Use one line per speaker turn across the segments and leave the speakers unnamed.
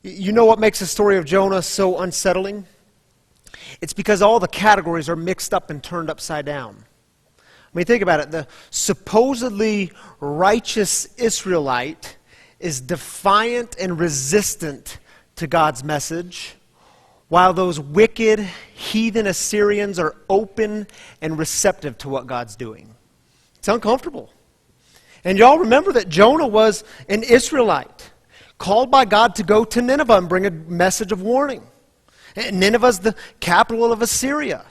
You know what makes the story of Jonah so unsettling? It's because all the categories are mixed up and turned upside down. I mean, think about it. The supposedly righteous Israelite is defiant and resistant to God's message, while those wicked, heathen Assyrians are open and receptive to what God's doing. It's uncomfortable. And y'all remember that Jonah was an Israelite, called by God to go to Nineveh and bring a message of warning. And Nineveh's the capital of Assyria.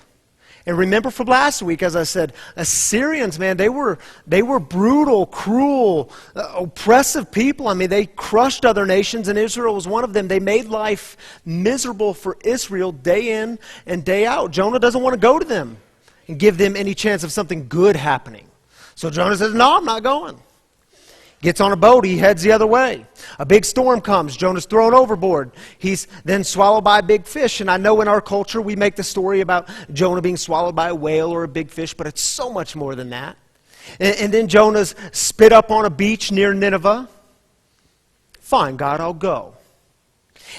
And remember from last week, as I said, Assyrians, man, they were brutal, cruel, oppressive people. I mean, they crushed other nations, and Israel was one of them. They made life miserable for Israel day in and day out. Jonah doesn't want to go to them and give them any chance of something good happening. So Jonah says, no, I'm not going. Gets on a boat, he heads the other way. A big storm comes, Jonah's thrown overboard. He's then swallowed by a big fish. And I know in our culture we make the story about Jonah being swallowed by a whale or a big fish, but it's so much more than that. And then Jonah's spit up on a beach near Nineveh. Fine, God, I'll go.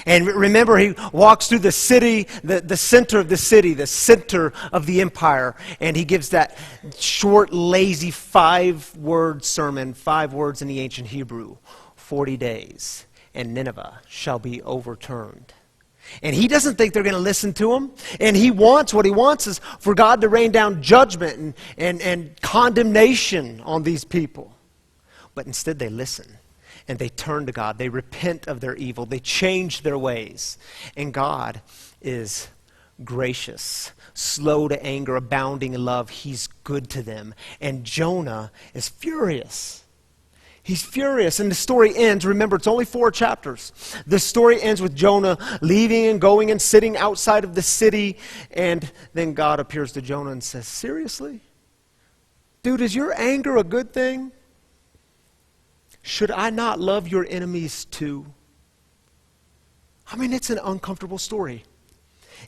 And remember, he walks through the city, the center of the city, the center of the empire, and he gives that short, lazy 5-word sermon, 5 words in the ancient Hebrew, 40 days, and Nineveh shall be overturned. And he doesn't think they're going to listen to him, and what he wants is for God to rain down judgment and condemnation on these people. But instead they listen. And they turn to God. They repent of their evil. They change their ways. And God is gracious, slow to anger, abounding in love. He's good to them. And Jonah is furious. He's furious. And the story ends. Remember, it's only 4 chapters. The story ends with Jonah leaving and going and sitting outside of the city. And then God appears to Jonah and says, seriously? Dude, is your anger a good thing? Should I not love your enemies too? I mean, it's an uncomfortable story.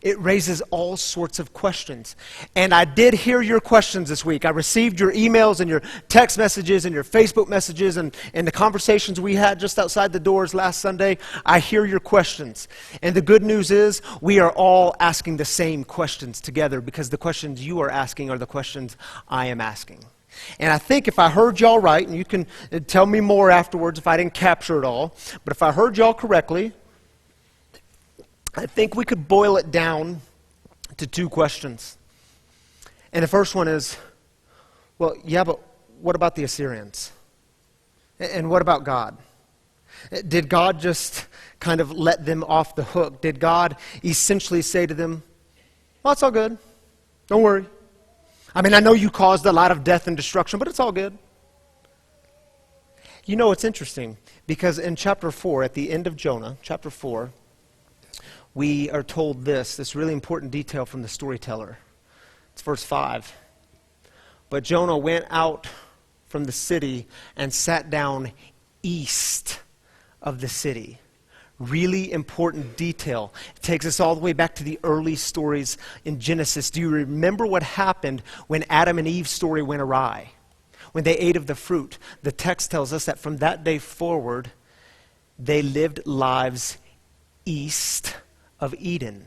It raises all sorts of questions. And I did hear your questions this week. I received your emails and your text messages and your Facebook messages and the conversations we had just outside the doors last Sunday. I hear your questions. And the good news is we are all asking the same questions together, because the questions you are asking are the questions I am asking. And I think if I heard y'all right, and you can tell me more afterwards if I didn't capture it all, but if I heard y'all correctly, I think we could boil it down to 2 questions. And the first one is, well, yeah, but what about the Assyrians? And what about God? Did God just kind of let them off the hook? Did God essentially say to them, well, it's all good. Don't worry. I mean, I know you caused a lot of death and destruction, but it's all good. You know, it's interesting, because in chapter 4, at the end of Jonah, chapter 4, we are told this really important detail from the storyteller. It's verse 5. But Jonah went out from the city and sat down east of the city. Really important detail. It takes us all the way back to the early stories in Genesis. Do you remember what happened when Adam and Eve's story went awry? When they ate of the fruit? The text tells us that from that day forward, they lived lives east of Eden,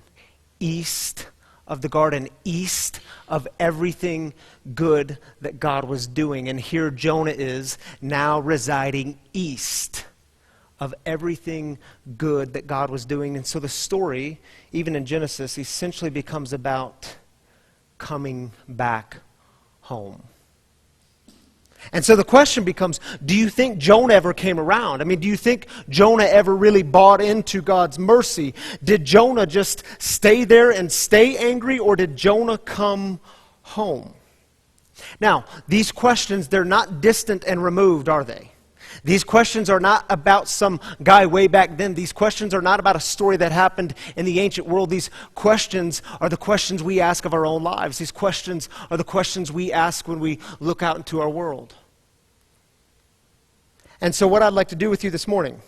east of the garden, east of everything good that God was doing. And here Jonah is now residing east of everything good that God was doing. And so the story, even in Genesis, essentially becomes about coming back home. And so the question becomes, do you think Jonah ever came around? I mean, do you think Jonah ever really bought into God's mercy? Did Jonah just stay there and stay angry, or did Jonah come home? Now, these questions, they're not distant and removed, are they? These questions are not about some guy way back then. These questions are not about a story that happened in the ancient world. These questions are the questions we ask of our own lives. These questions are the questions we ask when we look out into our world. And so what I'd like to do with you this morning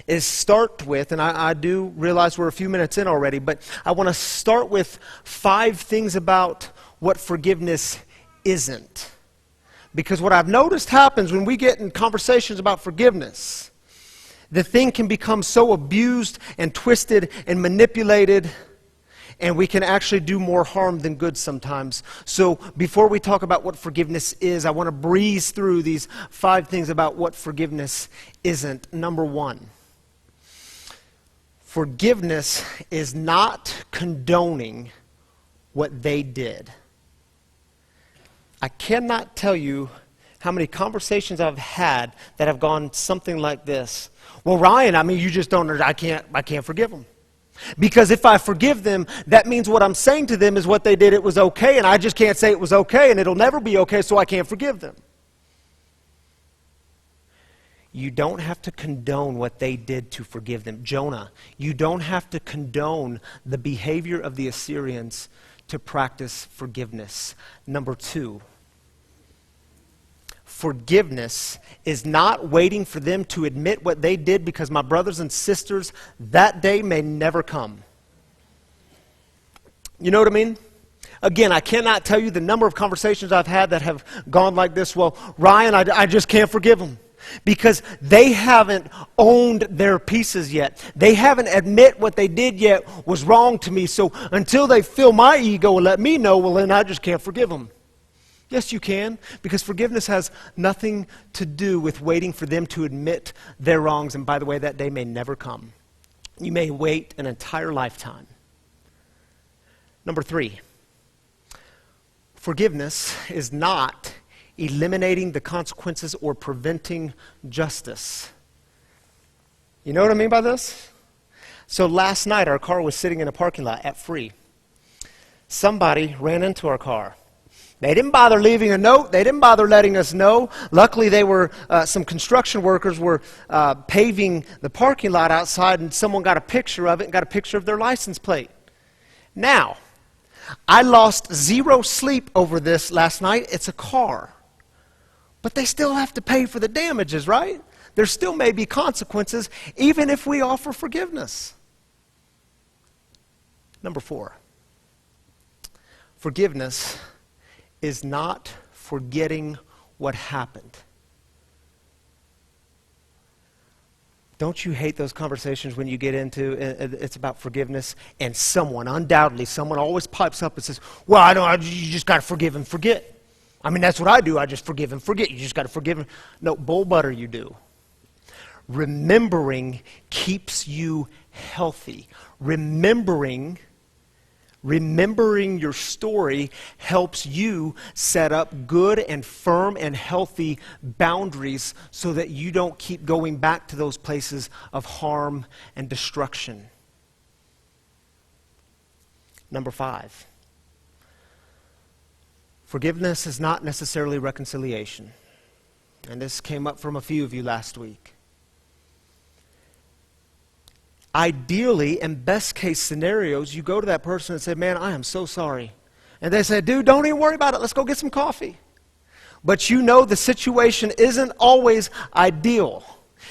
is start with, and I do realize we're a few minutes in already, but I want to start with 5 things about what forgiveness isn't. Because what I've noticed happens when we get in conversations about forgiveness, The thing can become so abused and twisted and manipulated, and we can actually do more harm than good sometimes. So before we talk about what forgiveness is, I want to breeze through these 5 things about what forgiveness isn't. Number 1, forgiveness is not condoning what they did. I cannot tell you how many conversations I've had that have gone something like this. Well, Ryan, you just don't, I can't forgive them. Because if I forgive them, that means what I'm saying to them is what they did, it was okay, and I just can't say it was okay, and it'll never be okay, so I can't forgive them. You don't have to condone what they did to forgive them. Jonah, you don't have to condone the behavior of the Assyrians to practice forgiveness. Number 2, forgiveness is not waiting for them to admit what they did, because my brothers and sisters, that day may never come. You know what I mean? Again, I cannot tell you the number of conversations I've had that have gone like this. Well, Ryan, I just can't forgive them. Because they haven't owned their pieces yet. They haven't admit what they did yet was wrong to me. So until they fill my ego and let me know, well, then I just can't forgive them. Yes, you can, because forgiveness has nothing to do with waiting for them to admit their wrongs. And by the way, that day may never come. You may wait an entire lifetime. Number 3, forgiveness is not eliminating the consequences or preventing justice. You know what I mean by this? So last night, our car was sitting in a parking lot at Free. Somebody ran into our car. They didn't bother leaving a note. They didn't bother letting us know. Luckily, some construction workers were paving the parking lot outside, and someone got a picture of it and got a picture of their license plate. Now, I lost 0 sleep over this last night. It's a car. But they still have to pay for the damages, right? There still may be consequences, even if we offer forgiveness. Number 4, forgiveness is not forgetting what happened. Don't you hate those conversations when you get into it's about forgiveness, and someone always pipes up and says, well, you just got to forgive and forget. That's what I do. I just forgive and forget. You just got to forgive and... No, bull butter you do. Remembering keeps you healthy. Remembering your story helps you set up good and firm and healthy boundaries so that you don't keep going back to those places of harm and destruction. Number 5. Forgiveness is not necessarily reconciliation. And this came up from a few of you last week. Ideally, in best case scenarios, you go to that person and say, man, I am so sorry. And they say, dude, don't even worry about it. Let's go get some coffee. But you know the situation isn't always ideal.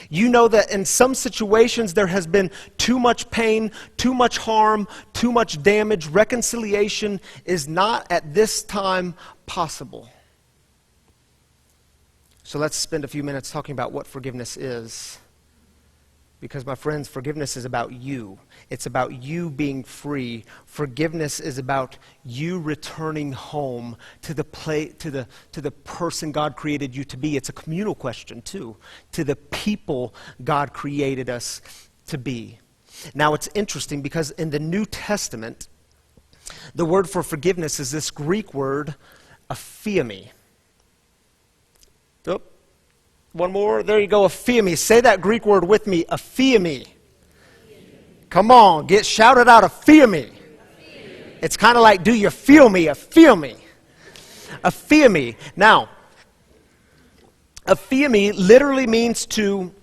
You know that in some situations there has been too much pain, too much harm, too much damage. Reconciliation is not at this time possible. So let's spend a few minutes talking about what forgiveness is. Because, my friends, forgiveness is about you. It's about you being free. Forgiveness is about you returning home to the person God created you to be. It's a communal question, too, to the people God created us to be. Now, it's interesting because in the New Testament, the word for forgiveness is this Greek word, aphiemi. Oh. One more. There you go, aphiemi. Say that Greek word with me, aphiemi. Come on, shout it out, aphiemi. It's kind of like, do you feel me? Aphiemi. Aphiemi. Now, aphiemi literally means to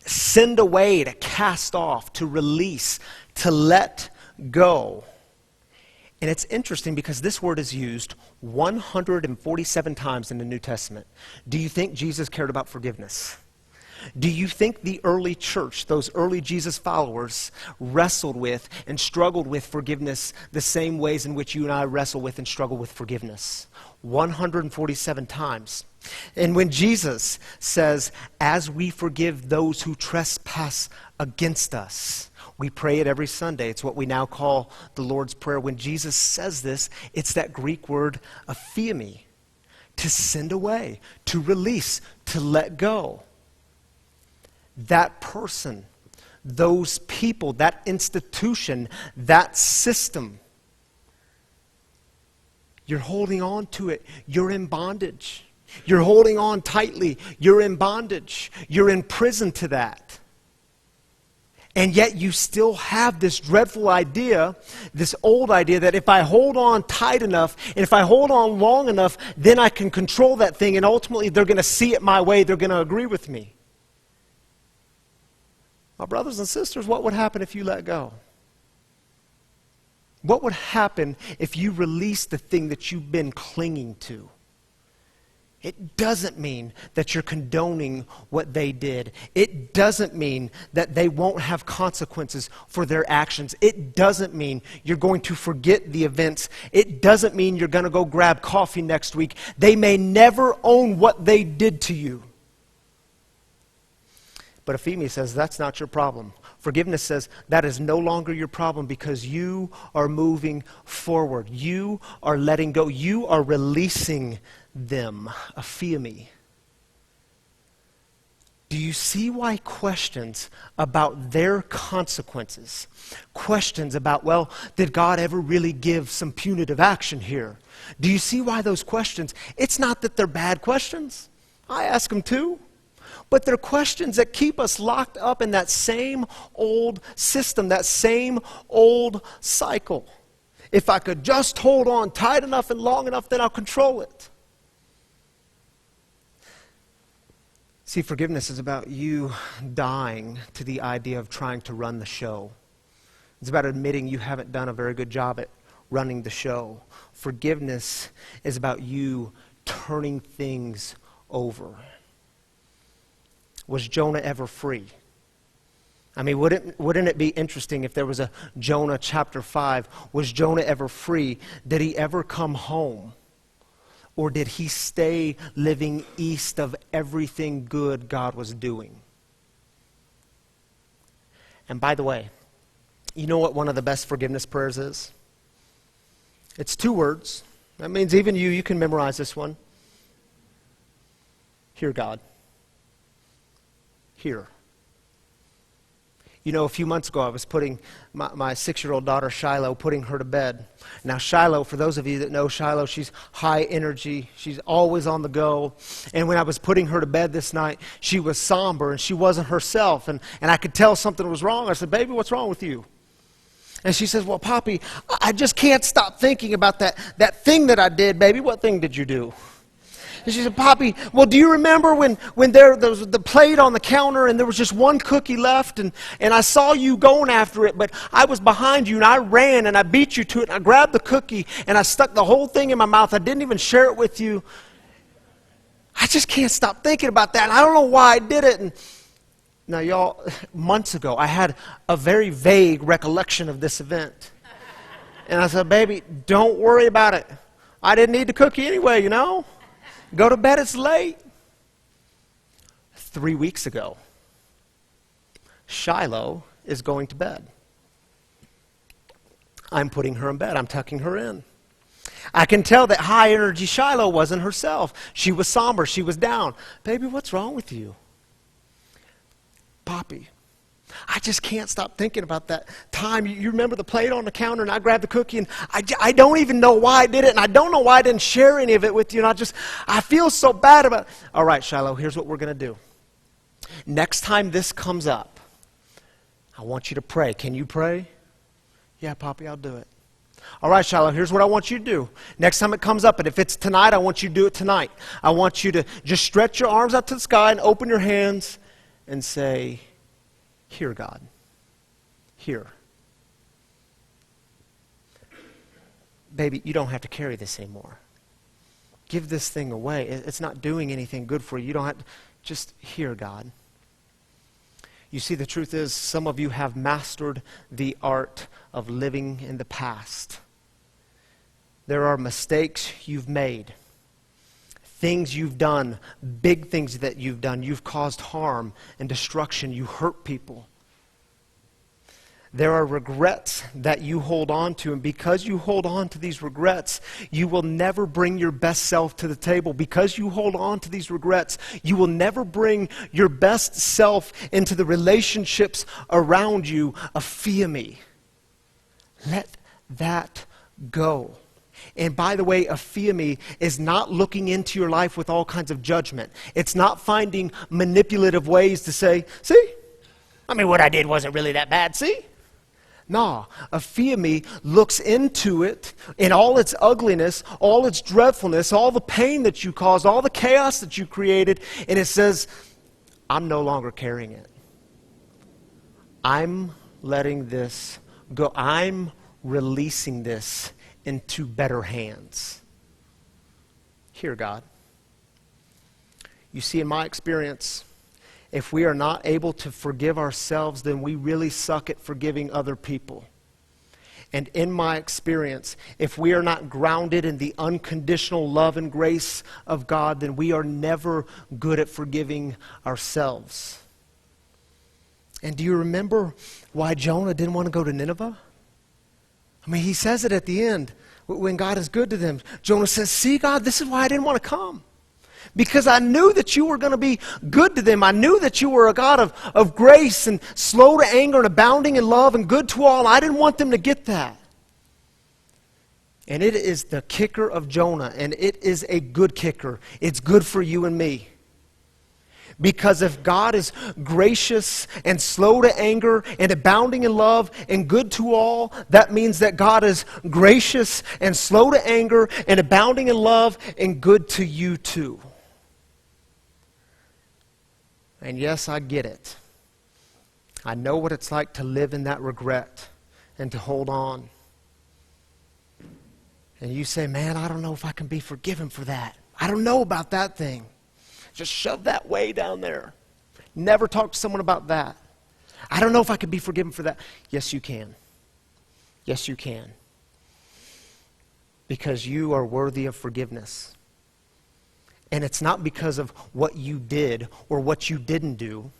send away, to cast off, to release, to let go. And it's interesting because this word is used 147 times in the New Testament. Do you think Jesus cared about forgiveness? Do you think the early church, those early Jesus followers, wrestled with and struggled with forgiveness the same ways in which you and I wrestle with and struggle with forgiveness? 147 times. And when Jesus says, as we forgive those who trespass against us, we pray it every Sunday. It's what we now call the Lord's Prayer. When Jesus says this, it's that Greek word aphiemi, to send away, to release, to let go. That person, those people, that institution, that system, you're holding on to it. You're in bondage. You're holding on tightly. You're in bondage. You're in prison to that. And yet you still have this dreadful idea, this old idea that if I hold on tight enough, and if I hold on long enough, then I can control that thing, and ultimately they're going to see it my way, they're going to agree with me. My brothers and sisters, what would happen if you let go? What would happen if you release the thing that you've been clinging to? It doesn't mean that you're condoning what they did. It doesn't mean that they won't have consequences for their actions. It doesn't mean you're going to forget the events. It doesn't mean you're going to go grab coffee next week. They may never own what they did to you. But Ephemi says that's not your problem. Forgiveness says that is no longer your problem because you are moving forward. You are letting go. You are releasing them. Ephemi. Do you see why questions about their consequences, questions about, well, did God ever really give some punitive action here? Do you see why those questions, it's not that they're bad questions. I ask them too. But they're questions that keep us locked up in that same old system, that same old cycle. If I could just hold on tight enough and long enough, then I'll control it. See, forgiveness is about you dying to the idea of trying to run the show. It's about admitting you haven't done a very good job at running the show. Forgiveness is about you turning things over. Was Jonah ever free? I mean, wouldn't it be interesting if there was a Jonah chapter 5? Was Jonah ever free? Did he ever come home? Or did he stay living east of everything good God was doing? And by the way, you know what one of the best forgiveness prayers is? It's 2 words. That means even you can memorize this one. Hear God. Here. You know, a few months ago, I was putting my 6-year-old daughter, Shiloh, putting her to bed. Now, Shiloh, for those of you that know Shiloh, she's high energy. She's always on the go. And when I was putting her to bed this night, she was somber and she wasn't herself. And I could tell something was wrong. I said, baby, what's wrong with you? And she says, well, Poppy, I just can't stop thinking about that thing that I did, baby. What thing did you do? And she said, Poppy, well, do you remember when there was the plate on the counter and there was just one cookie left and I saw you going after it, but I was behind you and I ran and I beat you to it and I grabbed the cookie and I stuck the whole thing in my mouth. I didn't even share it with you. I just can't stop thinking about that and I don't know why I did it. And now, y'all, months ago, I had a very vague recollection of this event. And I said, baby, don't worry about it. I didn't need the cookie anyway, you know. Go to bed, it's late. 3 weeks ago, Shiloh is going to bed. I'm putting her in bed. I'm tucking her in. I can tell that high energy Shiloh wasn't herself. She was somber. She was down. Baby, what's wrong with you? Poppy, I just can't stop thinking about that time. You remember the plate on the counter and I grabbed the cookie and I don't even know why I did it and I don't know why I didn't share any of it with you and I feel so bad about it. All right, Shiloh, here's what we're going to do. Next time this comes up, I want you to pray. Can you pray? Yeah, Poppy, I'll do it. All right, Shiloh, here's what I want you to do. Next time it comes up, and if it's tonight, I want you to do it tonight. I want you to just stretch your arms out to the sky and open your hands and say, here, God. Here. Baby, you don't have to carry this anymore. Give this thing away. It's not doing anything good for you. You don't have to. Just here, God. You see, the truth is, some of you have mastered the art of living in the past. There are mistakes you've made, things you've done, big things that you've done. You've caused harm and destruction. You hurt people. There are regrets that you hold on to, and because you hold on to these regrets, you will never bring your best self to the table. Because you hold on to these regrets, you will never bring your best self into the relationships around you. Aphiemi. Let that go. And by the way, aphiemi is not looking into your life with all kinds of judgment. It's not finding manipulative ways to say, see, I mean, what I did wasn't really that bad, see? No, aphiemi looks into it in all its ugliness, all its dreadfulness, all the pain that you caused, all the chaos that you created, and it says, I'm no longer carrying it. I'm letting this go. I'm releasing this into better hands. Here, God. You see, in my experience, if we are not able to forgive ourselves, then we really suck at forgiving other people. And in my experience, if we are not grounded in the unconditional love and grace of God, then we are never good at forgiving ourselves. And do you remember why Jonah didn't want to go to Nineveh? I mean, he says it at the end when God is good to them. Jonah says, see, God, this is why I didn't want to come. Because I knew that you were going to be good to them. I knew that you were a God of grace and slow to anger and abounding in love and good to all. I didn't want them to get that. And it is the kicker of Jonah, and it is a good kicker. It's good for you and me. Because if God is gracious and slow to anger and abounding in love and good to all, that means that God is gracious and slow to anger and abounding in love and good to you too. And yes, I get it. I know what it's like to live in that regret and to hold on. And you say, man, I don't know if I can be forgiven for that. I don't know about that thing. Just shove that way down there. Never talk to someone about that. I don't know if I can be forgiven for that. Yes, you can. Yes, you can. Because you are worthy of forgiveness. And it's not because of what you did or what you didn't do.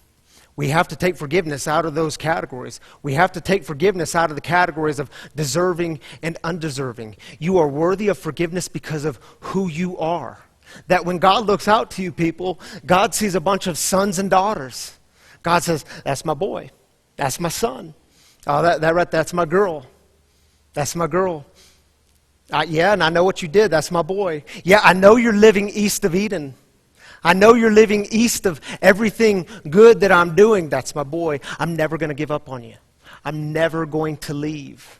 We have to take forgiveness out of those categories. We have to take forgiveness out of the categories of deserving and undeserving. You are worthy of forgiveness because of who you are. That when God looks out to you people, God sees a bunch of sons and daughters. God says, that's my boy. That's my son. Oh, that's my girl. That's my girl. Yeah, and I know what you did. That's my boy. Yeah, I know you're living east of Eden. I know you're living east of everything good that I'm doing. That's my boy. I'm never going to give up on you. I'm never going to leave.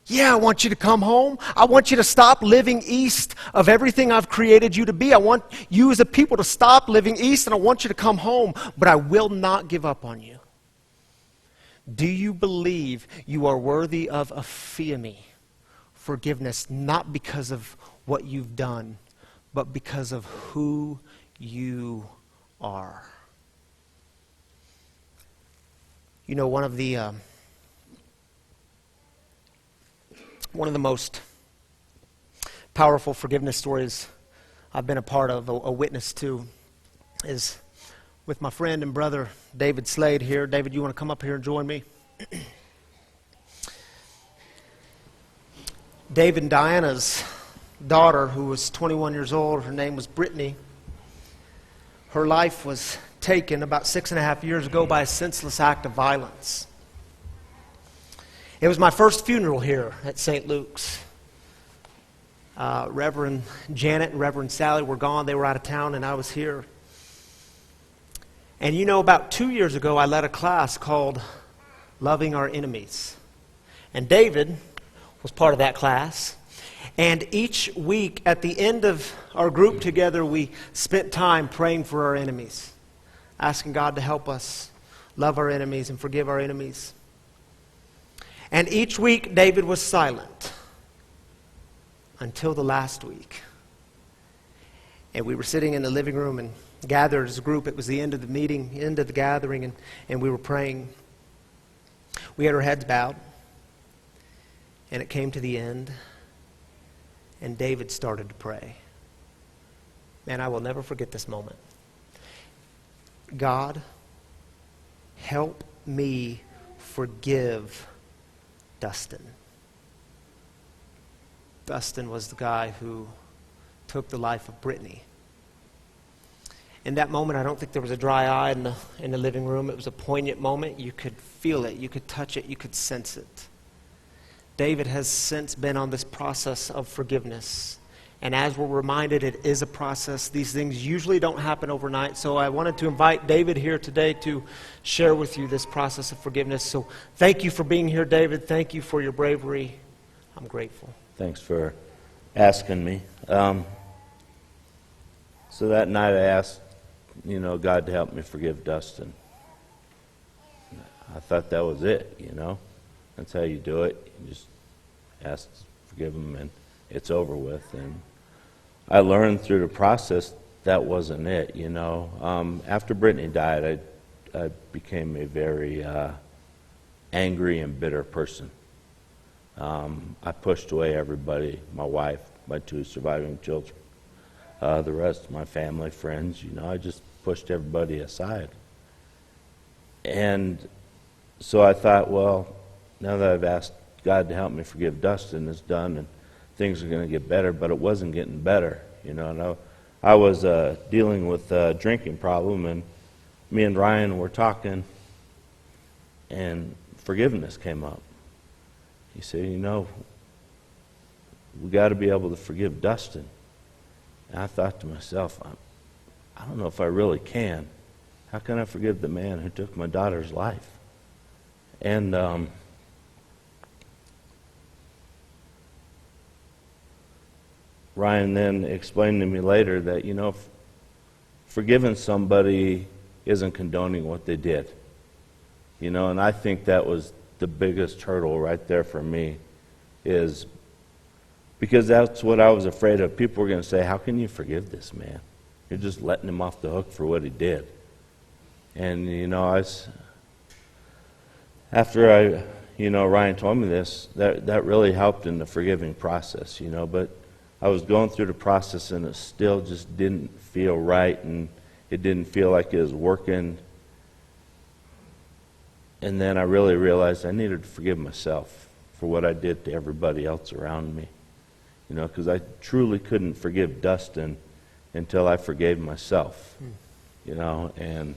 Yeah, I want you to come home. I want you to stop living east of everything I've created you to be. I want you as a people to stop living east, and I want you to come home. But I will not give up on you. Do you believe you are worthy of aphiemi, forgiveness, not because of what you've done, but because of who you are? You know, one of the most powerful forgiveness stories I've been a part of, a witness to, is with my friend and brother David Slade here. David, you want to come up here and join me? David and Diana's daughter, who was 21 years old, her name was Brittany. Her life was taken about 6.5 years ago by a senseless act of violence. It was my first funeral here at St. Luke's. Reverend Janet and Reverend Sally were gone. They were out of town, and I was here. And you know, about 2 years ago, I led a class called Loving Our Enemies. And David was part of that class. And each week, at the end of our group together, we spent time praying for our enemies, asking God to help us love our enemies and forgive our enemies. And each week, David was silent until the last week. And we were sitting in the living room, and gathered as a group. It was the end of the meeting, end of the gathering, and we were praying. We had our heads bowed, and it came to the end, and David started to pray. Man, I will never forget this moment. God, help me forgive Dustin. Dustin was the guy who took the life of Brittany. In that moment, I don't think there was a dry eye in the living room. It was a poignant moment. You could feel it. You could touch it. You could sense it. David has since been on this process of forgiveness. And as we're reminded, it is a process. These things usually don't happen overnight. So I wanted to invite David here today to share with you this process of forgiveness. So thank you for being here, David. Thank you for your bravery. I'm grateful.
Thanks for asking me. So that night I asked, God to help me forgive Dustin. I thought that was it, That's how you do it. You just ask to forgive him and it's over with. And I learned through the process that wasn't it, After Brittany died, I became a very angry and bitter person. I pushed away everybody, my wife, my 2 surviving children, the rest of my family, friends, I just pushed everybody aside. And so I thought, well, now that I've asked God to help me forgive Dustin, it's done and things are going to get better, but it wasn't getting better, And I was dealing with a drinking problem, and me and Ryan were talking, and forgiveness came up. He said, we got to be able to forgive Dustin. And I thought to myself, I don't know if I really can. How can I forgive the man who took my daughter's life? And Ryan then explained to me later that, forgiving somebody isn't condoning what they did. And I think that was the biggest hurdle right there for me, is because that's what I was afraid of. People were going to say, how can you forgive this man? You're just letting him off the hook for what he did. And, after Ryan told me this, that really helped in the forgiving process, but I was going through the process and it still just didn't feel right, and it didn't feel like it was working. And then I really realized I needed to forgive myself for what I did to everybody else around me. Because I truly couldn't forgive Dustin until I forgave myself. And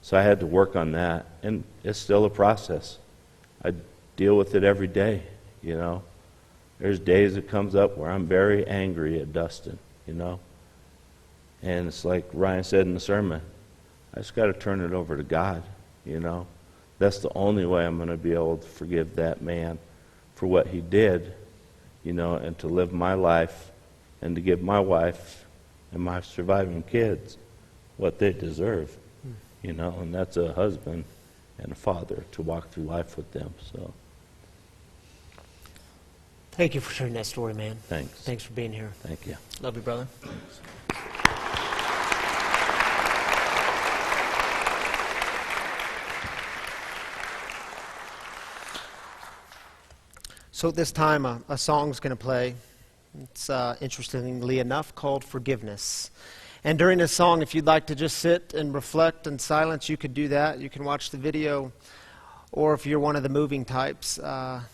so I had to work on that. And it's still a process. I deal with it every day, There's days it comes up where I'm very angry at Dustin, And it's like Ryan said in the sermon, I just got to turn it over to God, That's the only way I'm going to be able to forgive that man for what he did, and to live my life and to give my wife and my surviving kids what they deserve, and that's a husband and a father, to walk through life with them. So,
thank you for sharing that story, man.
Thanks.
Thanks for being here.
Thank you.
Love you, brother.
Thanks.
So at this time, a song's going to play. It's, interestingly enough, called Forgiveness. And during this song, if you'd like to just sit and reflect in silence, you could do that. You can watch the video. Or if you're one of the moving types,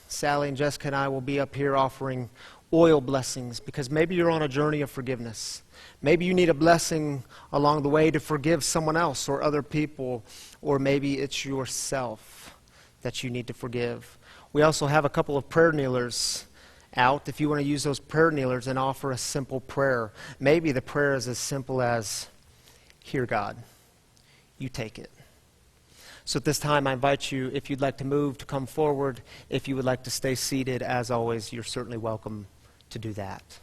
Sally and Jessica and I will be up here offering oil blessings, because maybe you're on a journey of forgiveness. Maybe you need a blessing along the way to forgive someone else or other people, or maybe it's yourself that you need to forgive. We also have a couple of prayer kneelers out if you want to use those prayer kneelers and offer a simple prayer. Maybe the prayer is as simple as, "Here, God, you take it." So at this time, I invite you, if you'd like to move, to come forward. If you would like to stay seated, as always, you're certainly welcome to do that.